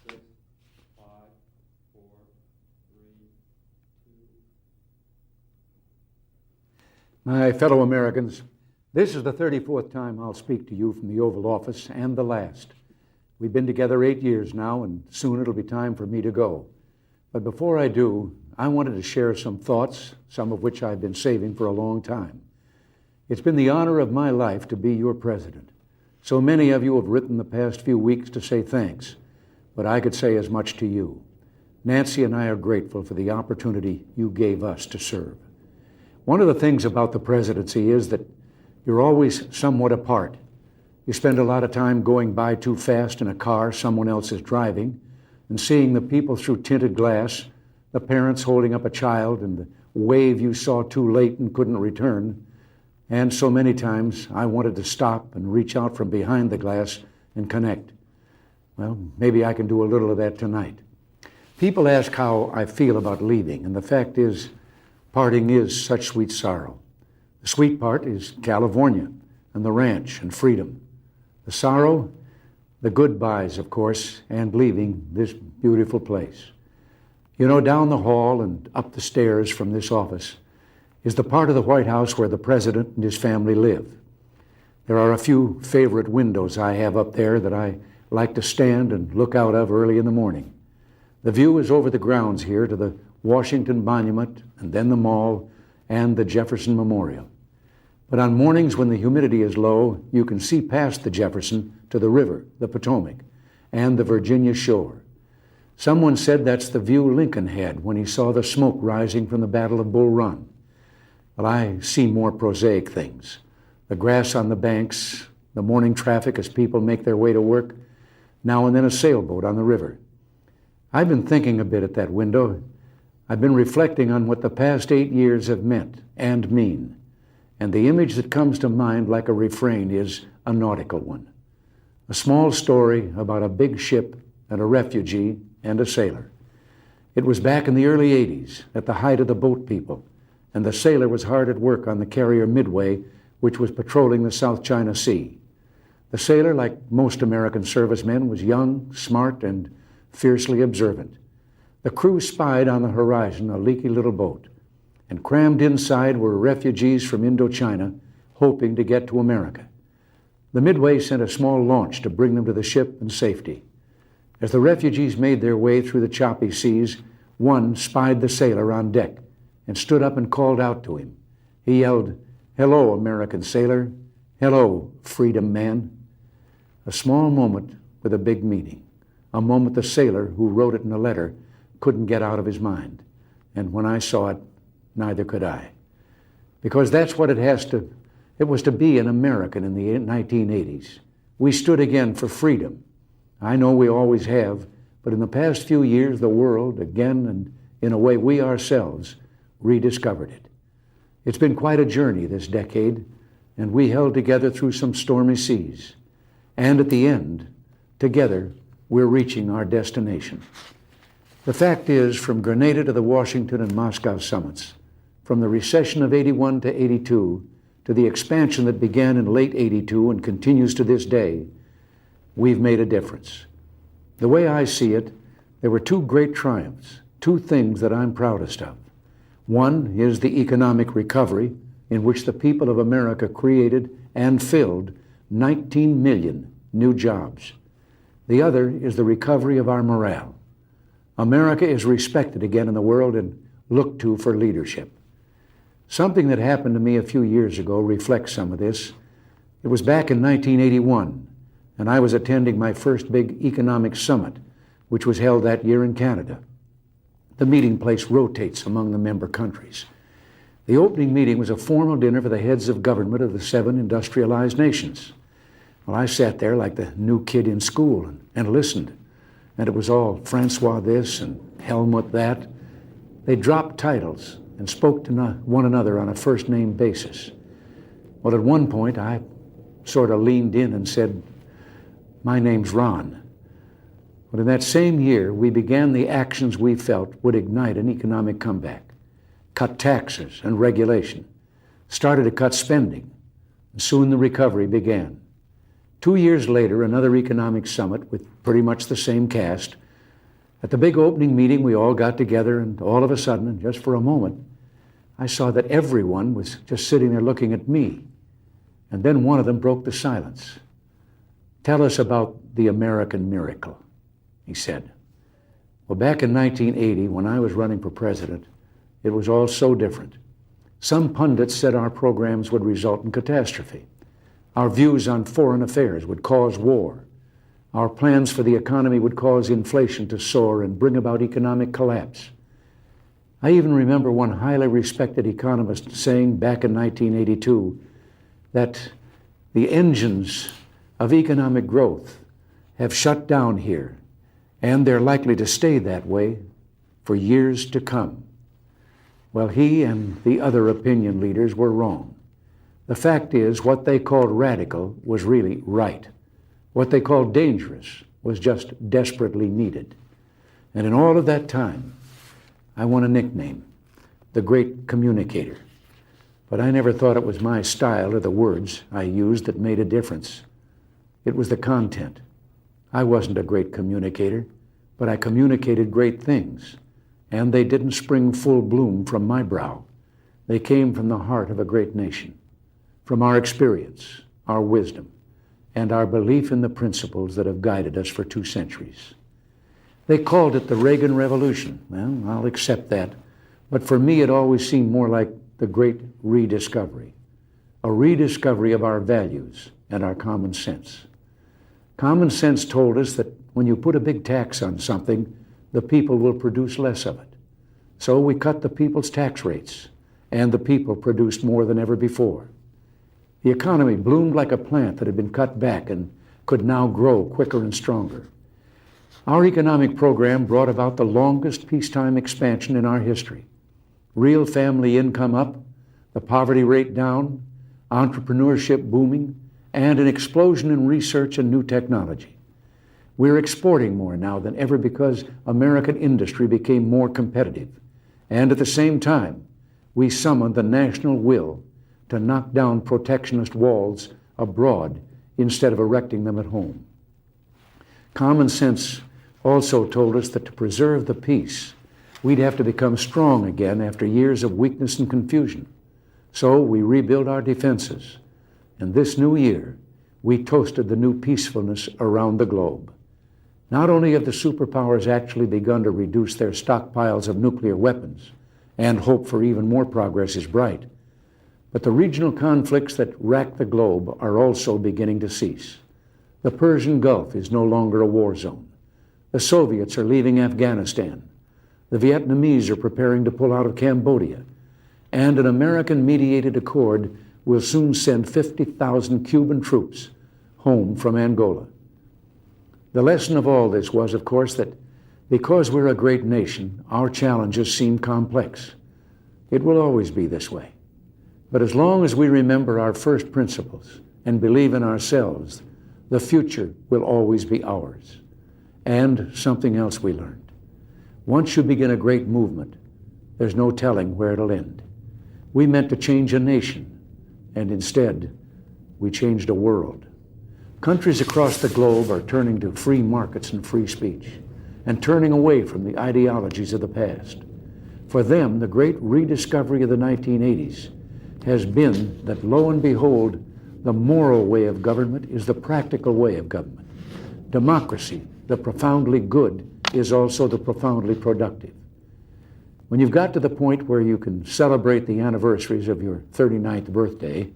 6, 5, 4, 3, 2. My fellow Americans, this is the 34th time I'll speak to you from the Oval Office, and the last. We've been together 8 years now, and soon it'll be time for me to go. But before I do, I wanted to share some thoughts, some of which I've been saving for a long time. It's been the honor of my life to be your president. So many of you have written the past few weeks to say thanks, but I could say as much to you. Nancy and I are grateful for the opportunity you gave us to serve. One of the things about the presidency is that you're always somewhat apart. You spend a lot of time going by too fast in a car someone else is driving and seeing the people through tinted glass, the parents holding up a child and the wave you saw too late and couldn't return. And so many times I wanted to stop and reach out from behind the glass and connect. Well, maybe I can do a little of that tonight. People ask how I feel about leaving, and the fact is, parting is such sweet sorrow. The sweet part is California and the ranch and freedom. The sorrow, the goodbyes, of course, and leaving this beautiful place. You know, down the hall and up the stairs from this office is the part of the White House where the president and his family live. There are a few favorite windows I have up there that I like to stand and look out of early in the morning. The view is over the grounds here to the Washington Monument, and then the Mall, and the Jefferson Memorial. But on mornings when the humidity is low, you can see past the Jefferson to the river, the Potomac, and the Virginia shore. Someone said that's the view Lincoln had when he saw the smoke rising from the Battle of Bull Run. Well, I see more prosaic things. The grass on the banks, the morning traffic as people make their way to work, now and then a sailboat on the river. I've been thinking a bit at that window. I've been reflecting on what the past 8 years have meant and mean. And the image that comes to mind like a refrain is a nautical one. A small story about a big ship and a refugee and a sailor. It was back in the early 80s, at the height of the boat people, and the sailor was hard at work on the carrier Midway, which was patrolling the South China Sea. The sailor, like most American servicemen, was young, smart, and fiercely observant. The crew spied on the horizon a leaky little boat, and crammed inside were refugees from Indochina hoping to get to America. The Midway sent a small launch to bring them to the ship in safety. As the refugees made their way through the choppy seas, one spied the sailor on deck and stood up and called out to him. He yelled, "Hello, American sailor. Hello, freedom man." A small moment with a big meaning. A moment the sailor who wrote it in a letter couldn't get out of his mind. And when I saw it, neither could I. Because that's what it was to be an American in the 1980s. We stood again for freedom. I know we always have, but in the past few years, the world, again and in a way we ourselves, rediscovered it. It's been quite a journey this decade, and we held together through some stormy seas. And at the end, together, we're reaching our destination. The fact is, from Grenada to the Washington and Moscow summits, from the recession of 81 to 82 to the expansion that began in late 82 and continues to this day, we've made a difference. The way I see it, there were two great triumphs, two things that I'm proudest of. One is the economic recovery in which the people of America created and filled 19 million new jobs. The other is the recovery of our morale. America is respected again in the world and looked to for leadership. Something that happened to me a few years ago reflects some of this. It was back in 1981, and I was attending my first big economic summit, which was held that year in Canada. The meeting place rotates among the member countries. The opening meeting was a formal dinner for the heads of government of the 7 industrialized nations. Well, I sat there like the new kid in school and listened. And it was all Francois this and Helmut that. They dropped titles and spoke to one another on a first-name basis. Well, at one point, I sort of leaned in and said, "My name's Ron." But in that same year, we began the actions we felt would ignite an economic comeback. Cut taxes and regulation, started to cut spending, and soon the recovery began. 2 years later, another economic summit with pretty much the same cast. At the big opening meeting, we all got together, and all of a sudden, and just for a moment, I saw that everyone was just sitting there looking at me. And then one of them broke the silence. "Tell us about the American miracle," he said. Well, back in 1980, when I was running for president, it was all so different. Some pundits said our programs would result in catastrophe. Our views on foreign affairs would cause war. Our plans for the economy would cause inflation to soar and bring about economic collapse. I even remember one highly respected economist saying back in 1982 that the engines of economic growth have shut down here, and they're likely to stay that way for years to come. Well, he and the other opinion leaders were wrong. The fact is, what they called radical was really right. What they called dangerous was just desperately needed. And in all of that time, I won a nickname, the Great Communicator. But I never thought it was my style or the words I used that made a difference. It was the content. I wasn't a great communicator, but I communicated great things. And they didn't spring full bloom from my brow. They came from the heart of a great nation, from our experience, our wisdom, and our belief in the principles that have guided us for 2 centuries. They called it the Reagan Revolution. Well, I'll accept that. But for me, it always seemed more like the great rediscovery, a rediscovery of our values and our common sense. Common sense told us that when you put a big tax on something, the people will produce less of it. So we cut the people's tax rates, and the people produced more than ever before. The economy bloomed like a plant that had been cut back and could now grow quicker and stronger. Our economic program brought about the longest peacetime expansion in our history. Real family income up, the poverty rate down, entrepreneurship booming, and an explosion in research and new technology. We're exporting more now than ever because American industry became more competitive. And at the same time, we summoned the national will to knock down protectionist walls abroad instead of erecting them at home. Common sense also told us that to preserve the peace, we'd have to become strong again after years of weakness and confusion. So we rebuilt our defenses. And this new year, we toasted the new peacefulness around the globe. Not only have the superpowers actually begun to reduce their stockpiles of nuclear weapons, and hope for even more progress is bright, but the regional conflicts that rack the globe are also beginning to cease. The Persian Gulf is no longer a war zone. The Soviets are leaving Afghanistan. The Vietnamese are preparing to pull out of Cambodia. And an American-mediated accord will soon send 50,000 Cuban troops home from Angola. The lesson of all this was, of course, that because we're a great nation, our challenges seem complex. It will always be this way. But as long as we remember our first principles and believe in ourselves, the future will always be ours. And something else we learned. Once you begin a great movement, there's no telling where it'll end. We meant to change a nation, and instead, we changed a world. Countries across the globe are turning to free markets and free speech, and turning away from the ideologies of the past. For them, the great rediscovery of the 1980s has been that, lo and behold, the moral way of government is the practical way of government. Democracy, the profoundly good, is also the profoundly productive. When you've got to the point where you can celebrate the anniversaries of your 39th birthday,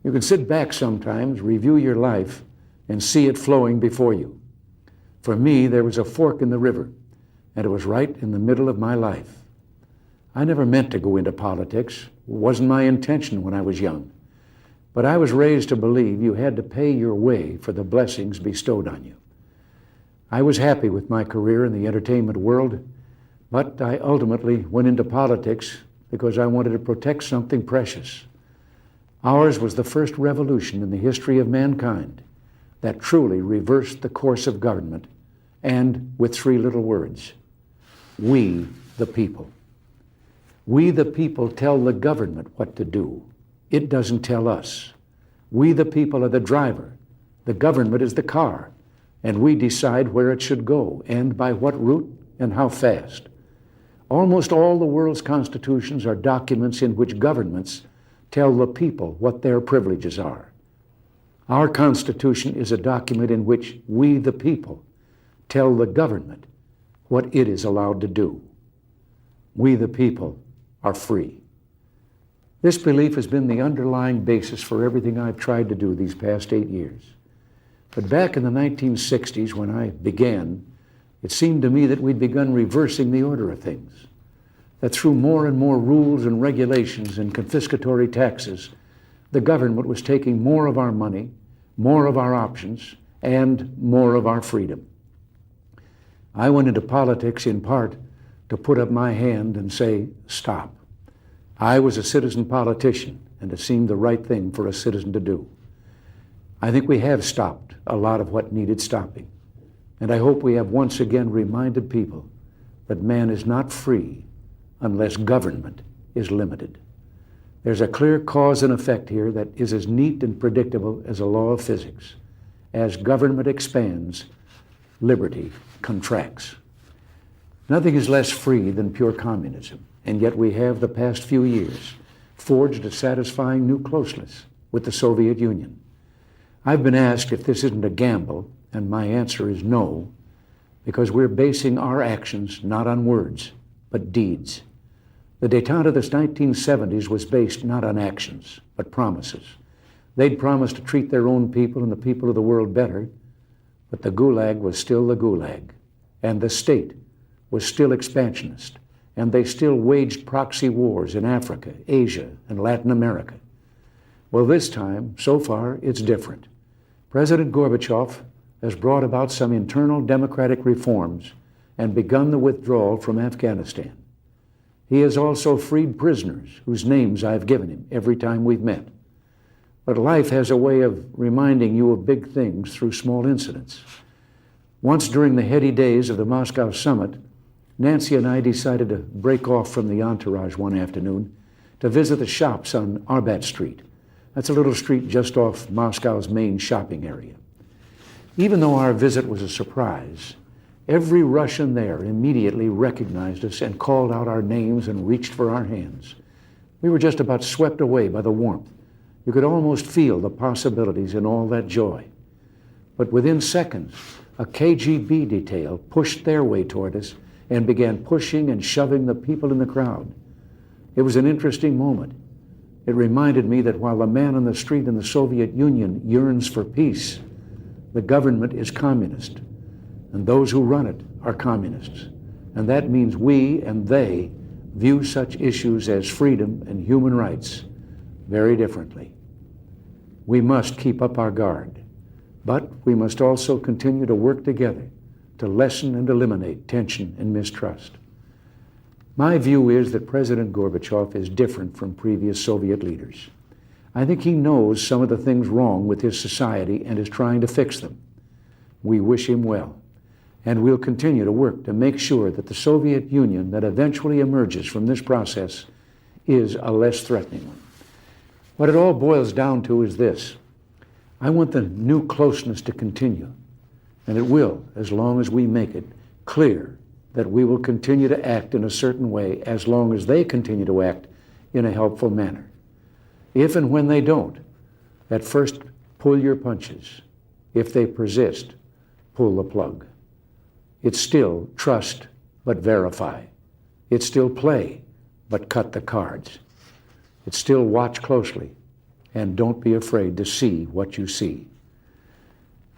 you can sit back sometimes, review your life, and see it flowing before you. For me, there was a fork in the river, and it was right in the middle of my life. I never meant to go into politics. It wasn't my intention when I was young. But I was raised to believe you had to pay your way for the blessings bestowed on you. I was happy with my career in the entertainment world, but I ultimately went into politics because I wanted to protect something precious. Ours was the first revolution in the history of mankind that truly reversed the course of government, and with 3 little words: we the people. We the people tell the government what to do. It doesn't tell us. We the people are the driver. The government is the car, and we decide where it should go and by what route and how fast. Almost all the world's constitutions are documents in which governments tell the people what their privileges are. Our Constitution is a document in which we, the people, tell the government what it is allowed to do. We, the people, are free. This belief has been the underlying basis for everything I've tried to do these past 8 years. But back in the 1960s, when I began, it seemed to me that we'd begun reversing the order of things, that through more and more rules and regulations and confiscatory taxes, the government was taking more of our money, more of our options, and more of our freedom. I went into politics in part to put up my hand and say, stop. I was a citizen politician, and it seemed the right thing for a citizen to do. I think we have stopped a lot of what needed stopping, and I hope we have once again reminded people that man is not free unless government is limited. There's a clear cause and effect here that is as neat and predictable as a law of physics. As government expands, liberty contracts. Nothing is less free than pure communism, and yet we have the past few years forged a satisfying new closeness with the Soviet Union. I've been asked if this isn't a gamble, and my answer is no, because we're basing our actions not on words, but deeds. The détente of the 1970s was based not on actions, but promises. They'd promised to treat their own people and the people of the world better, but the Gulag was still the Gulag, and the state was still expansionist, and they still waged proxy wars in Africa, Asia, and Latin America. Well, this time, so far, it's different. President Gorbachev has brought about some internal democratic reforms and begun the withdrawal from Afghanistan. He has also freed prisoners whose names I've given him every time we've met. But life has a way of reminding you of big things through small incidents. Once during the heady days of the Moscow summit, Nancy and I decided to break off from the entourage one afternoon to visit the shops on Arbat Street. That's a little street just off Moscow's main shopping area. Even though our visit was a surprise, every Russian there immediately recognized us and called out our names and reached for our hands. We were just about swept away by the warmth. You could almost feel the possibilities in all that joy. But within seconds, a KGB detail pushed their way toward us and began pushing and shoving the people in the crowd. It was an interesting moment. It reminded me that while the man on the street in the Soviet Union yearns for peace, the government is communist, and those who run it are communists. And that means we and they view such issues as freedom and human rights very differently. We must keep up our guard, but we must also continue to work together to lessen and eliminate tension and mistrust. My view is that President Gorbachev is different from previous Soviet leaders. I think he knows some of the things wrong with his society and is trying to fix them. We wish him well, and we'll continue to work to make sure that the Soviet Union that eventually emerges from this process is a less threatening one. What it all boils down to is this: I want the new closeness to continue, and it will, as long as we make it clear that we will continue to act in a certain way as long as they continue to act in a helpful manner. If and when they don't, at first pull your punches. If they persist, pull the plug. It's still trust, but verify. It's still play, but cut the cards. It's still watch closely, and don't be afraid to see what you see.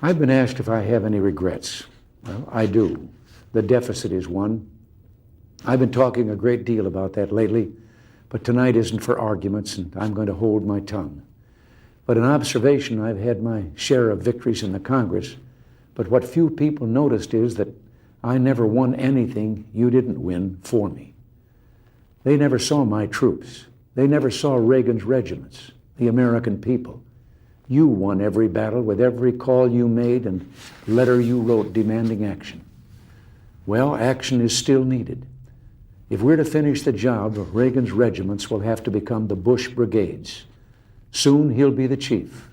I've been asked if I have any regrets. Well, I do. The deficit is one. I've been talking a great deal about that lately, but tonight isn't for arguments, and I'm going to hold my tongue. But an observation, I've had my share of victories in the Congress, but what few people noticed is that I never won anything you didn't win for me. They never saw my troops. They never saw Reagan's regiments, the American people. You won every battle with every call you made and letter you wrote demanding action. Well, action is still needed. If we're to finish the job, Reagan's regiments will have to become the Bush brigades. Soon he'll be the chief,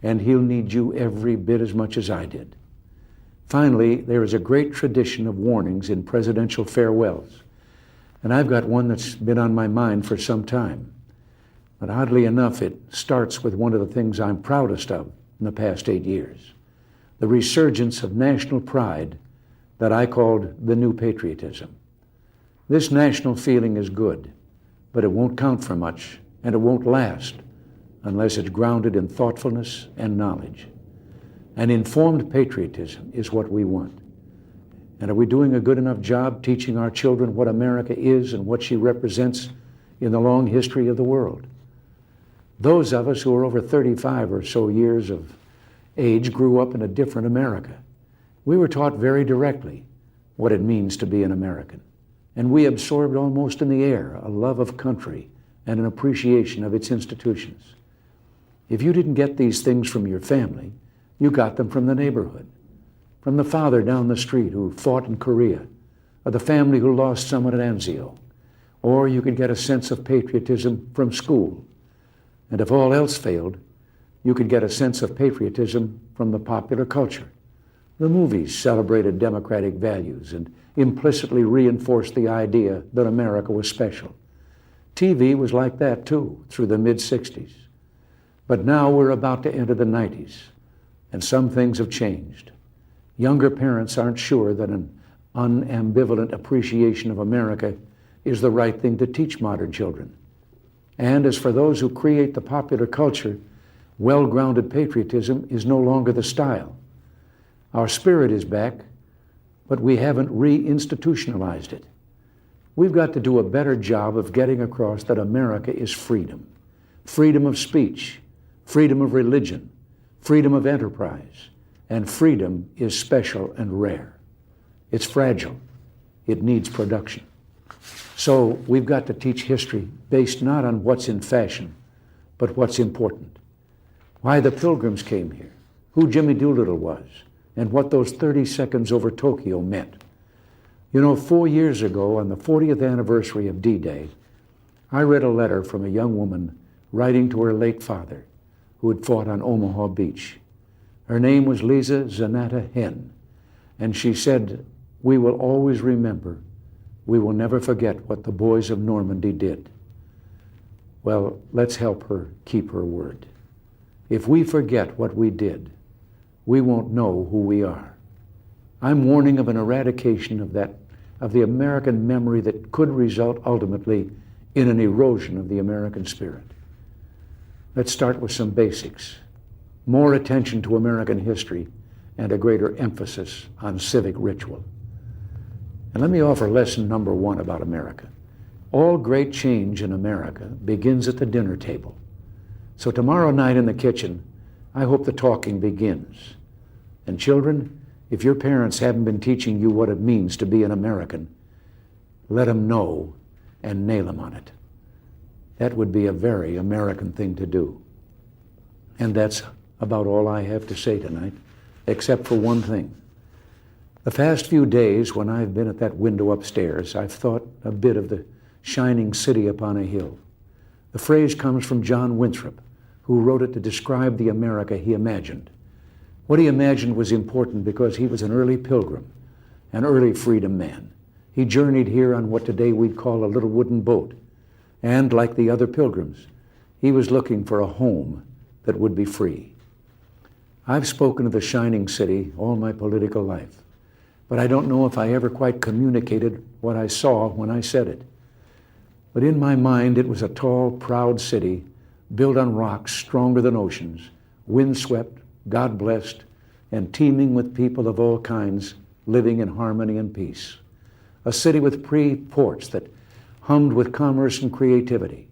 and he'll need you every bit as much as I did. Finally, there is a great tradition of warnings in presidential farewells, and I've got one that's been on my mind for some time. But oddly enough, it starts with one of the things I'm proudest of in the past 8 years, the resurgence of national pride that I called the new patriotism. This national feeling is good, but it won't count for much, and it won't last unless it's grounded in thoughtfulness and knowledge. An informed patriotism is what we want. And are we doing a good enough job teaching our children what America is and what she represents in the long history of the world? Those of us who are over 35 or so years of age grew up in a different America. We were taught very directly what it means to be an American. And we absorbed almost in the air a love of country and an appreciation of its institutions. If you didn't get these things from your family, you got them from the neighborhood, from the father down the street who fought in Korea, or the family who lost someone at Anzio. Or you could get a sense of patriotism from school. And if all else failed, you could get a sense of patriotism from the popular culture. The movies celebrated democratic values and implicitly reinforced the idea that America was special. TV was like that too, through the mid-60s. But now we're about to enter the 90s, and some things have changed. Younger parents aren't sure that an unambivalent appreciation of America is the right thing to teach modern children. And as for those who create the popular culture, well-grounded patriotism is no longer the style. Our spirit is back, but we haven't re-institutionalized it. We've got to do a better job of getting across that America is freedom. Freedom of speech, freedom of religion, freedom of enterprise, and freedom is special and rare. It's fragile. It needs production. So we've got to teach history based not on what's in fashion, but what's important. Why the Pilgrims came here, who Jimmy Doolittle was, and what those 30 seconds over Tokyo meant. You know, 4 years ago, on the 40th anniversary of D-Day, I read a letter from a young woman writing to her late father, who had fought on Omaha Beach. Her name was Lisa Zanata Hen, and she said, "We will always remember. We will never forget what the boys of Normandy did." Well, let's help her keep her word. If we forget what we did, we won't know who we are. I'm warning of an eradication of the American memory that could result ultimately in an erosion of the American spirit. Let's start with some basics. More attention to American history and a greater emphasis on civic ritual. And let me offer lesson number 1 about America. All great change in America begins at the dinner table. So tomorrow night in the kitchen, I hope the talking begins. And children, if your parents haven't been teaching you what it means to be an American, let them know and nail them on it. That would be a very American thing to do. And that's about all I have to say tonight, except for one thing. The past few days, when I've been at that window upstairs, I've thought a bit of the shining city upon a hill. The phrase comes from John Winthrop, who wrote it to describe the America he imagined. What he imagined was important because he was an early pilgrim, an early freedom man. He journeyed here on what today we'd call a little wooden boat. And like the other pilgrims, he was looking for a home that would be free. I've spoken of the shining city all my political life, but I don't know if I ever quite communicated what I saw when I said it. But in my mind, it was a tall, proud city built on rocks stronger than oceans, windswept, God-blessed, and teeming with people of all kinds living in harmony and peace. A city with ports that hummed with commerce and creativity.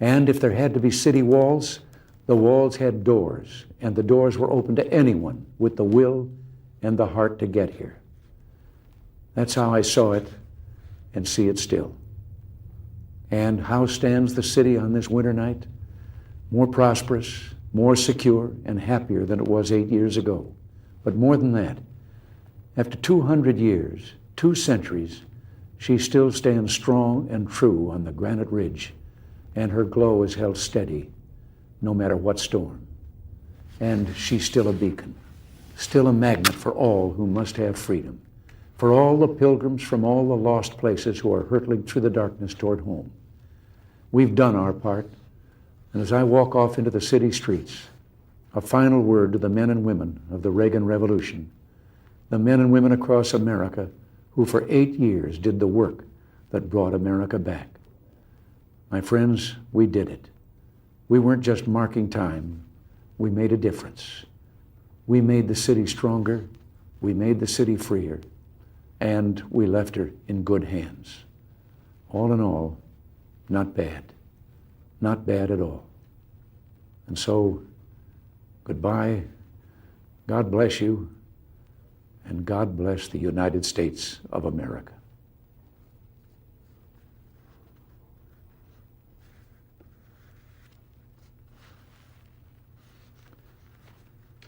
And if there had to be city walls, the walls had doors, and the doors were open to anyone with the will and the heart to get here. That's how I saw it and see it still. And how stands the city on this winter night? More prosperous, more secure, and happier than it was 8 years ago. But more than that, after 200 years, 2 centuries, she still stands strong and true on the granite ridge, and her glow is held steady no matter what storm. And she's still a beacon, still a magnet for all who must have freedom, for all the pilgrims from all the lost places who are hurtling through the darkness toward home. We've done our part, and as I walk off into the city streets, a final word to the men and women of the Reagan Revolution, the men and women across America who for 8 years did the work that brought America back. My friends, we did it. We weren't just marking time. We made a difference. We made the city stronger. We made the city freer. And we left her in good hands. All in all, not bad. Not bad at all. And so, goodbye. God bless you. And God bless the United States of America.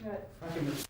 If I can